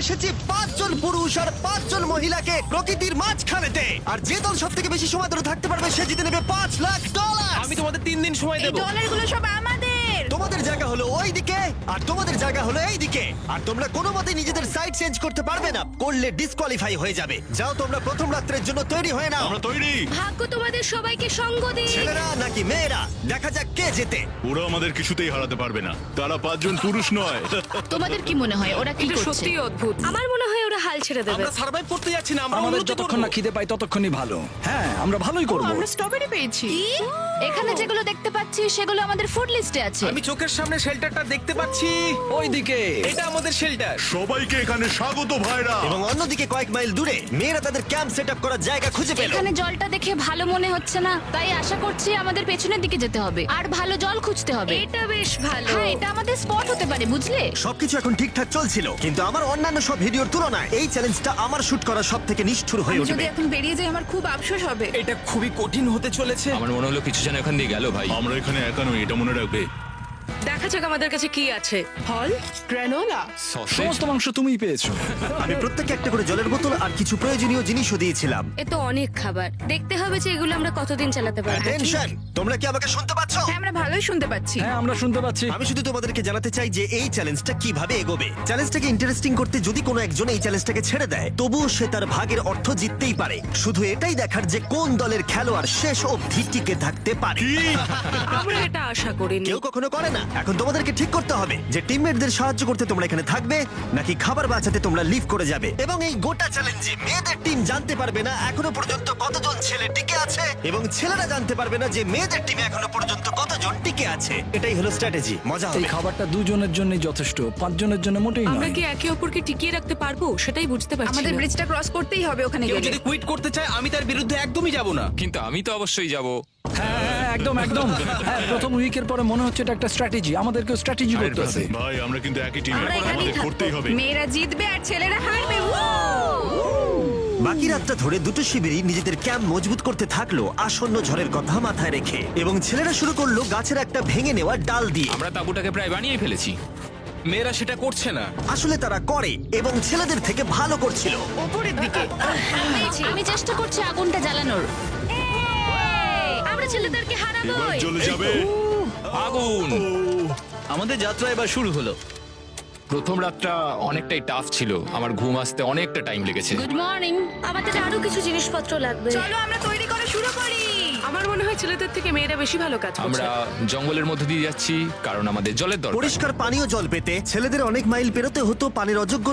এসেছি 5 জন পুরুষ আর 5 জন মহিলাকে প্রকৃতির মাঝখানেতে, আর যে দল সব থেকে বেশি সময় ধরে থাকতে পারবে সে জিতে নেবে $5,00,000। আমি তোমাদের 3 দিন সময় এই দেব। ডলারগুলো সব আমাদের। তোমাদের জায়গা হলো ওই দিকে আর তোমাদের জায়গা হলো এই দিকে, আর তোমরা কোনো মতেই নিজেদের সাইড চেঞ্জ করতে পারবে না, করলে ডিসকোয়ালিফাই হয়ে যাবে। যাও তোমরা প্রথম রাত্রের জন্য তৈরি হয়ে নাও। আমরা তৈরি। ভাগ্য তোমাদের সবাইকে সঙ্গ দিক। ছেলেরা নাকি মেয়েরা, দেখা যাক কে জেতে। ওরা আমাদের কিছুতেই হারাতে পারবে না, তারা 5 জন পুরুষ নয়। তোমাদের কি মনে হয় ওরা কি এটা করছে? সত্যি অদ্ভুত। আমার মনে হয় ওরা হাল ছেড়ে দেবে। আমরা সার্ভাইভ করতে যাচ্ছি না, আমরা আমাদের উন্নতি যতক্ষণ না করব। খিদে পাই ততক্ষণই ভালো। হ্যাঁ, আমরা ভালোই করব। আমরা স্ট্রবেরি পেয়েছি। এখানে যেগুলো দেখতে পাচ্ছি সেগুলো আমাদের ফুড লিস্টে আছে। আমি চোখের সামনে শেল্টারটা দেখতে পাচ্ছি। ওইদিকে এটা আমাদের শেল্টার। সবাইকে এখানে স্বাগত ভাইরা। এবং অন্যদিকে কয়েক মাইল দূরে মেয়েরা তাদের ক্যাম্প সেট আপ করার জায়গা খুঁজে পেল। এখানে জলটা দেখে ভালো মনে হচ্ছে না, তাই আশা করছি আমাদের পেছনের দিকে যেতে হবে আর ভালো জল খুঁজতে হবে। এটা বেশ ভালো। হ্যাঁ, এটা আমাদের স্পট হতে পারে, বুঝলে? সবকিছু এখন ঠিকঠাক চলছিল, কিন্তু আমার অন্যান্য সব ভিডিওর তুলনায় এই চ্যালেঞ্জটা আমার শুট করা সব থেকে নিষ্ঠুর হয়ে যদি উঠবে। এখন বেরিয়ে যাই আমার খুব আফসোস হবে। এটা খুবই কঠিন হতে চলেছে। আমার মনে হলো কিছু যেন এখান দিয়ে গেল ভাই। আমরা এখানে একা নই, এটা মনে রাখবে। দেখা যাক আমাদের কাছে কি আছে। ফল, গ্রানোলা। সসেজ। সমস্ত মাংস তুমিই পেয়েছো। আমি প্রত্যেককে একটা করে জলের বোতল আর কিছু প্রয়োজনীয় জিনিসও দিয়েছিলাম। এ তো অনেক খাবার। দেখতে হবে যে এগুলো আমরা কতদিন চালাতে পারবো। টেনশন, তোমরা কি আমাকে শুনতে পাচ্ছ? হ্যাঁ, আমরা ভালোই শুনতে পাচ্ছি। হ্যাঁ, আমরা শুনতে পাচ্ছি। আমি শুধু তোমাদেরকে জানাতে চাই যে এই চ্যালেঞ্জটা কিভাবে এগোবে। চ্যালেঞ্জটাকে ইন্টারেস্টিং করতে যদি কোনো একজন এই চ্যালেঞ্জটাকে ছেড়ে দেয়, তবুও সে তার ভাগের অর্থ জিততেই পারে। শুধু এটাই দেখার যে কোন দলের খেলোয়াড় শেষ অবধি টিকে থাকতে পারে। আমরা এটা আশা করিনি। কেউ কখনো করে না। এখন তোমাদেরকে ঠিক করতে হবে যে টিমমেটদের সাহায্য করতে তোমরা এখানে থাকবে নাকি খাবার বাঁচাতে তোমরা লিভ করে যাবে। এবং এই গোটা চ্যালেঞ্জে মেয়েদের টিম জানতে পারবে না এখনো পর্যন্ত কতজন ছেলে টিকে আছে, এবং ছেলেরা জানতে পারবে না যে মেয়েদের টিমে এখনো পর্যন্ত কতজন টিকে আছে। এটাই হলো স্ট্র্যাটেজি। মজা এই হবে। খাবারটা দুজনের জন্যই যথেষ্ট, 5 জনের জন্য মোটেই আমরা নয়। কি একে অপরকে টিকিয়ে রাখতে পারবো সেটাই বুঝতে পারছি আমাদের না। ব্রিজটা ক্রস করতেই হবে ওখানে কেউ গেলে। যদি কুইট করতে চায় আমি তার বিরুদ্ধে একদমই যাব না। কিন্তু আমি তো অবশ্যই যাব। হ্যাঁ, হ্যাঁ, একদম একদম। হ্যাঁ, প্রথম উইকের পরে মনে হচ্ছে এটা একটা স্ট্র্যাটেজি। আমাদেরকে স্ট্র্যাটেজি করতে হবে। ভাই আমরা কিন্তু একই টিমে, আমরা এখানেই আমাদের থাকবো। করতেই হবে। মেয়েরা জিতবে আর ছেলেরা হারবে। বাকি রাতটা ধরে দুটো শিবিরই নিজেদের ক্যাম্প মজবুত করতে থাকলো আসন্ন ঝড়ের কথা মাথায় রেখে, এবং ছেলেরা শুরু করলো গাছের একটা ভেঙে নেওয়া ডাল দিয়ে। আমরা তাঁবুটাকে প্রায় বানিয়ে ফেলেছি। মেয়েরা সেটা করছে না। আসলে তারা করে এবং ছেলেদের থেকে ভালো করছিল। উপরের দিকে। আমি চেষ্টা করছি আগুনটা জ্বালানোর। আমরা ছেলেদেরকে এবার হারাবোই। চলে যাবে। আগুন। আমাদের যাত্রা এবার শুরু হলো। প্রথম রাতটা অনেকটাই টাফ ছিল, আমার ঘুম আসতে অনেকটা টাইম লেগেছে। Good morning. আমাদের আরো কিছু জিনিসপত্র লাগবে। চলো আমরা তৈরি করা শুরু করি। আমার মনে হয় ছেলেদের থেকে মেয়েরা বেশি ভালো কাজ করছে। আমরা জঙ্গলের মধ্যে দিয়ে যাচ্ছি কারণ আমাদের জলের দরকার। পরিষ্কার পানীয় জল পেতে ছেলেদের অনেক মাইল পেরোতে হতো পানির অযোগ্য